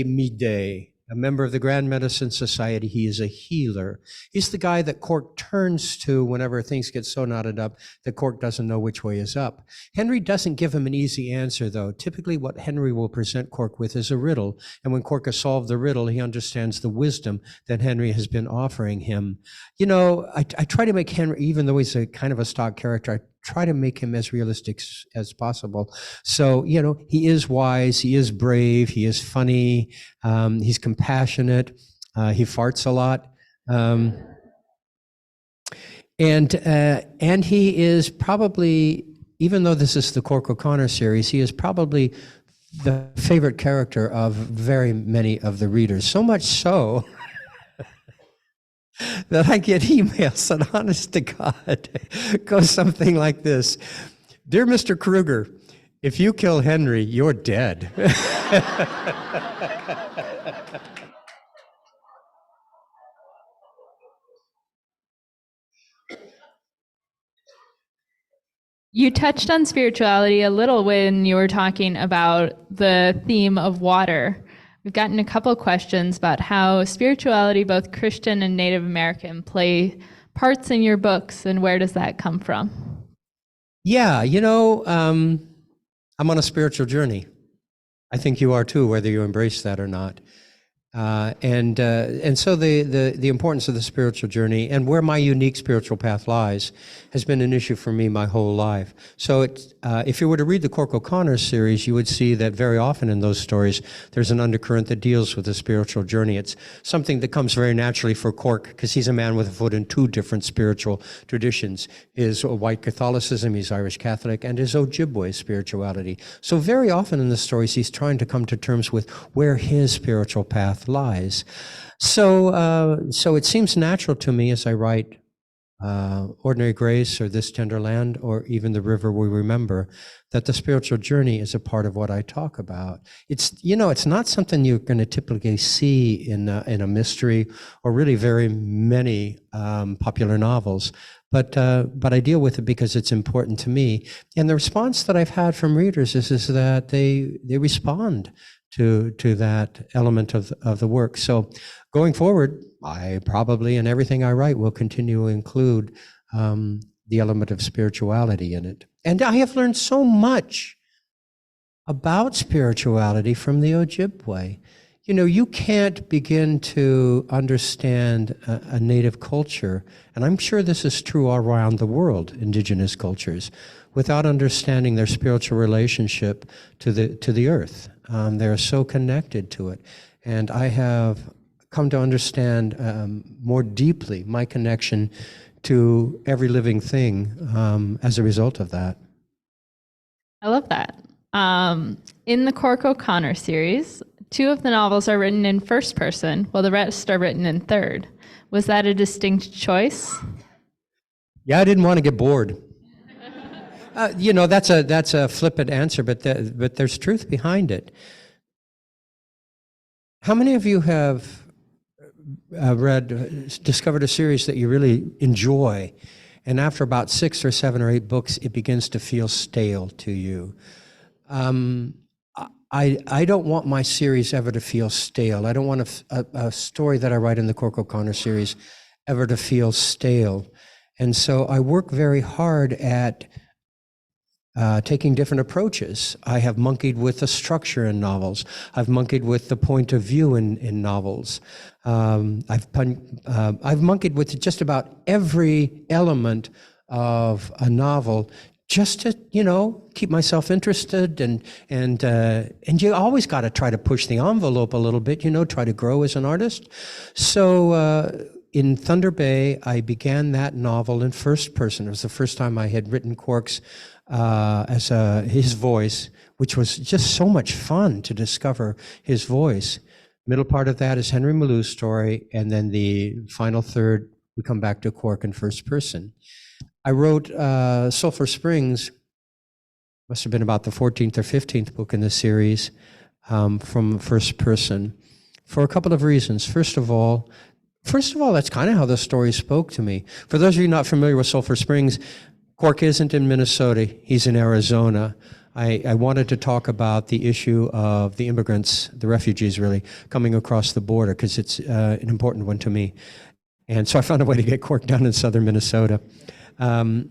Mide, a member of the Grand Medicine Society. He is a healer. He's the guy that Cork turns to whenever things get so knotted up that Cork doesn't know which way is up. Henry doesn't give him an easy answer, though. Typically what Henry will present Cork with is a riddle, and when Cork has solved the riddle, he understands the wisdom that Henry has been offering him. I try to make Henry, even though he's a kind of a stock character, I try to make him as realistic as possible. So, he is wise, he is brave, he is funny, he's compassionate, he farts a lot. And he is probably, even though this is the Cork OConnor series, he is probably the favorite character of very many of the readers. So much so that I get emails that, honest to God, goes something like this. Dear Mr. Krueger, if you kill Henry, you're dead. You touched on spirituality a little when you were talking about the theme of water. We've gotten a couple questions about how spirituality, both Christian and Native American, play parts in your books, and where does that come from? Yeah, I'm on a spiritual journey. I think you are too, whether you embrace that or not. And so the importance of the spiritual journey and where my unique spiritual path lies has been an issue for me my whole life. So if you were to read the Cork OConnor series, you would see that very often in those stories, there's an undercurrent that deals with the spiritual journey. It's something that comes very naturally for Cork because he's a man with a foot in two different spiritual traditions. His white Catholicism, he's Irish Catholic, and his Ojibwe spirituality. So very often in the stories, he's trying to come to terms with where his spiritual path lies. So it seems natural to me as I write Ordinary Grace or This Tender Land or even The River We Remember, that the spiritual journey is a part of what I talk about. It's, it's not something you're going to typically see in a mystery or really very many popular novels, but I deal with it because it's important to me. And the response that I've had from readers is that they respond to that element of the work. So going forward, I probably, in everything I write, will continue to include the element of spirituality in it. And I have learned so much about spirituality from the Ojibwe. You can't begin to understand a native culture, and I'm sure this is true all around the world, Indigenous cultures, without understanding their spiritual relationship to the earth. They're so connected to it. And I have come to understand more deeply my connection to every living thing as a result of that. I love that. In the Cork OConnor series, 2 of the novels are written in first person, while the rest are written in third. Was that a distinct choice? Yeah, I didn't want to get bored. That's a flippant answer, but there's truth behind it. How many of you have discovered a series that you really enjoy, and after about 6 or 7 or 8 books, it begins to feel stale to you? I don't want my series ever to feel stale. I don't want a story that I write in the Cork OConnor series ever to feel stale. And so I work very hard at taking different approaches. I have monkeyed with the structure in novels. I've monkeyed with the point of view in novels. I've monkeyed with just about every element of a novel, just to keep myself interested, and you always got to try to push the envelope a little bit, try to grow as an artist. So in Thunder Bay, I began that novel in first person. It was the first time I had written Cork's as his voice, which was just so much fun to discover his voice. Middle part of that is Henry Mello's story, and then the final third, we come back to Cork in first person. I wrote Sulphur Springs, must have been about the 14th or 15th book in the series, from first person, for a couple of reasons. First of all, that's kind of how the story spoke to me. For those of you not familiar with Sulphur Springs, Cork isn't in Minnesota, he's in Arizona. I wanted to talk about the issue of the immigrants, the refugees really, coming across the border, because it's an important one to me. And so I found a way to get Cork down in southern Minnesota. God,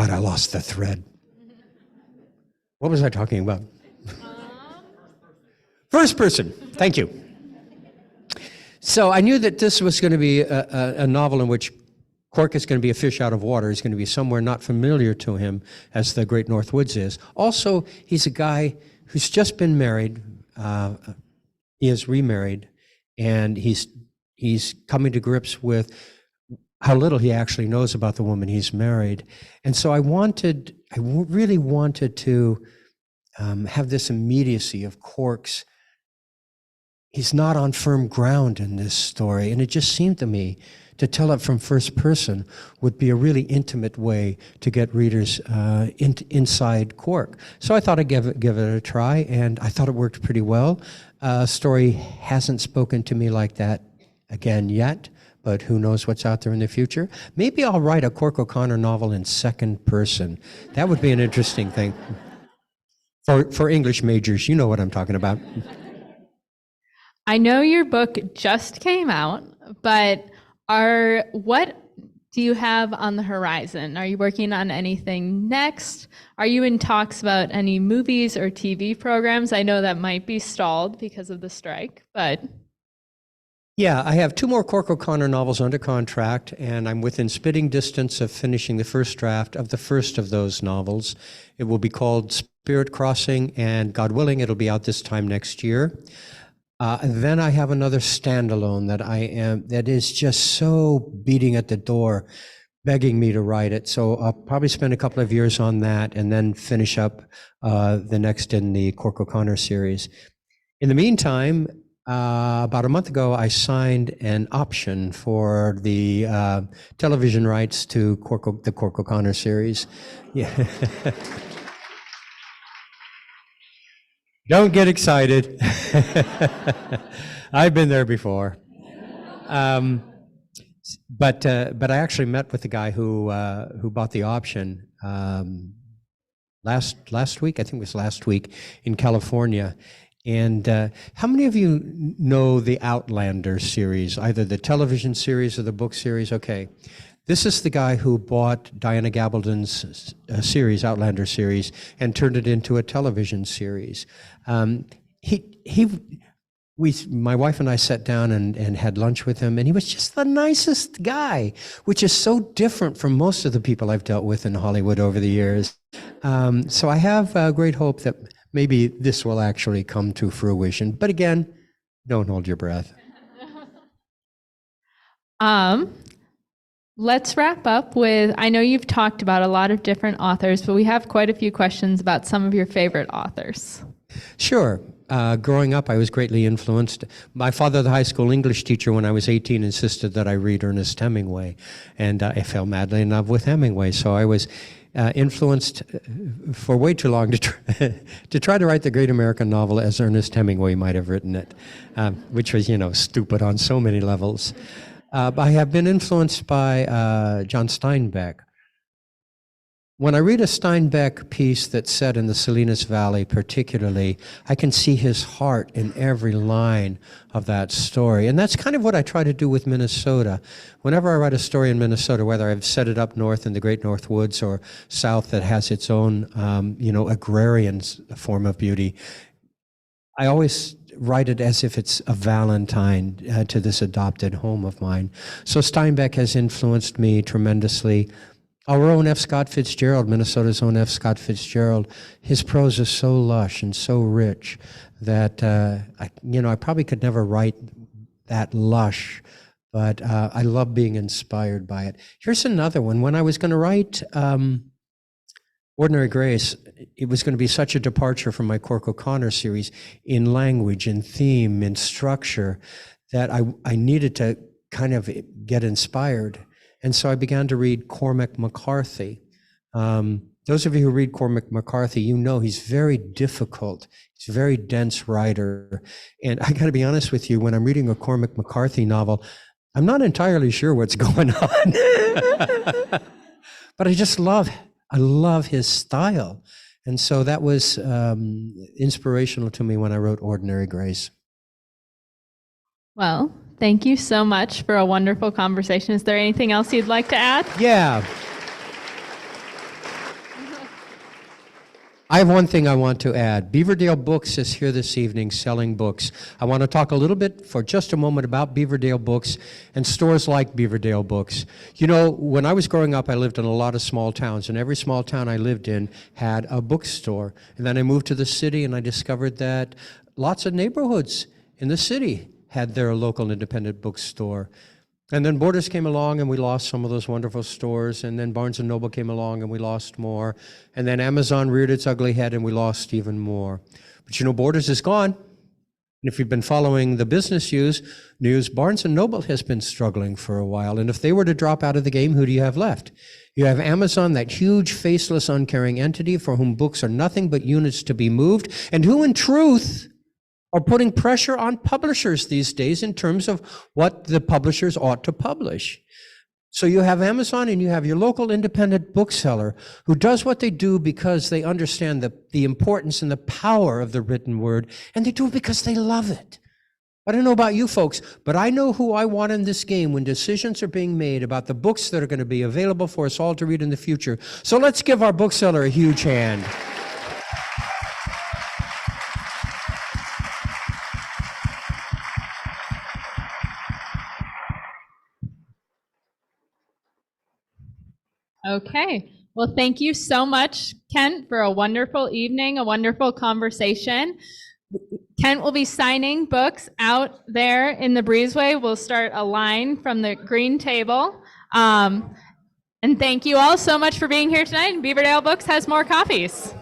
I lost the thread. What was I talking about? First person, thank you. So I knew that this was going to be a novel in which Cork is going to be a fish out of water. He's going to be somewhere not familiar to him as the Great North Woods is. Also, he's a guy who's just been married. He is remarried, and he's coming to grips with how little he actually knows about the woman he's married. And so I really wanted to have this immediacy of Cork's. He's not on firm ground in this story, and it just seemed to me to tell it from first person would be a really intimate way to get readers inside Cork. So I thought I'd give it a try, and I thought it worked pretty well. Story hasn't spoken to me like that again yet, but who knows what's out there in the future. Maybe I'll write a Cork OConnor novel in second person. That would be an interesting thing. For English majors, you know what I'm talking about. I know your book just came out, but what do you have on the horizon? Are you working on anything next? Are you in talks about any movies or TV programs? I know that might be stalled because of the strike, but... Yeah, I have 2 more Cork OConnor novels under contract, and I'm within spitting distance of finishing the first draft of the first of those novels. It will be called Spirit Crossing, and God willing, it'll be out this time next year. Then I have another standalone that is just so beating at the door, begging me to write it. So I'll probably spend a couple of years on that and then finish up the next in the Cork OConnor series. In the meantime, about a month ago, I signed an option for the television rights to the Cork OConnor series. Yeah. Don't get excited. I've been there before. But I actually met with the guy who bought the option last week. I think it was last week in California. And how many of you know the Outlander series, either the television series or the book series? Okay. This is the guy who bought Diana Gabaldon's series, Outlander series, and turned it into a television series. My wife and I sat down and had lunch with him, and he was just the nicest guy, which is so different from most of the people I've dealt with in Hollywood over the years. So I have great hope that maybe this will actually come to fruition. But again, don't hold your breath. Let's wrap up with, I know you've talked about a lot of different authors, but we have quite a few questions about some of your favorite authors. Sure. Growing up, I was greatly influenced. My father, the high school English teacher, when I was 18, insisted that I read Ernest Hemingway, and I fell madly in love with Hemingway. So I was influenced for way too long to try to write the great American novel as Ernest Hemingway might have written it, which was, stupid on so many levels. I have been influenced by John Steinbeck. When I read a Steinbeck piece that's set in the Salinas Valley particularly, I can see his heart in every line of that story. And that's kind of what I try to do with Minnesota. Whenever I write a story in Minnesota, whether I've set it up north in the Great North Woods or south that has its own, agrarian form of beauty, I always write it as if it's a Valentine to this adopted home of mine. So Steinbeck has influenced me tremendously. Our own F. Scott Fitzgerald, Minnesota's own F. Scott Fitzgerald, his prose is so lush and so rich that, I probably could never write that lush, but I love being inspired by it. Here's another one. When I was going to write Ordinary Grace, it was going to be such a departure from my Cork OConnor series in language, in theme, in structure, that I needed to kind of get inspired. And so I began to read Cormac McCarthy. Those of you who read Cormac McCarthy, he's very difficult. He's a very dense writer. And I got to be honest with you, when I'm reading a Cormac McCarthy novel, I'm not entirely sure what's going on. But I love his style. And so that was inspirational to me when I wrote Ordinary Grace. Well, thank you so much for a wonderful conversation. Is there anything else you'd like to add? Yeah. I have one thing I want to add. Beaverdale Books is here this evening selling books. I want to talk a little bit for just a moment about Beaverdale Books and stores like Beaverdale Books. When I was growing up, I lived in a lot of small towns, and every small town I lived in had a bookstore. And then I moved to the city, and I discovered that lots of neighborhoods in the city had their local independent bookstore. And then Borders came along and we lost some of those wonderful stores. And then Barnes & Noble came along and we lost more. And then Amazon reared its ugly head and we lost even more. But Borders is gone. And if you've been following the business news, Barnes & Noble has been struggling for a while. And if they were to drop out of the game, who do you have left? You have Amazon, that huge, faceless, uncaring entity for whom books are nothing but units to be moved, and who in truth are putting pressure on publishers these days in terms of what the publishers ought to publish. So you have Amazon and you have your local independent bookseller who does what they do because they understand the importance and the power of the written word, and they do it because they love it. I don't know about you folks, but I know who I want in this game when decisions are being made about the books that are going to be available for us all to read in the future. So let's give our bookseller a huge hand. Okay. Well, thank you so much, Kent, for a wonderful evening, a wonderful conversation. Kent will be signing books out there in the breezeway. We'll start a line from the green table. And thank you all so much for being here tonight. And Beaverdale Books has more copies.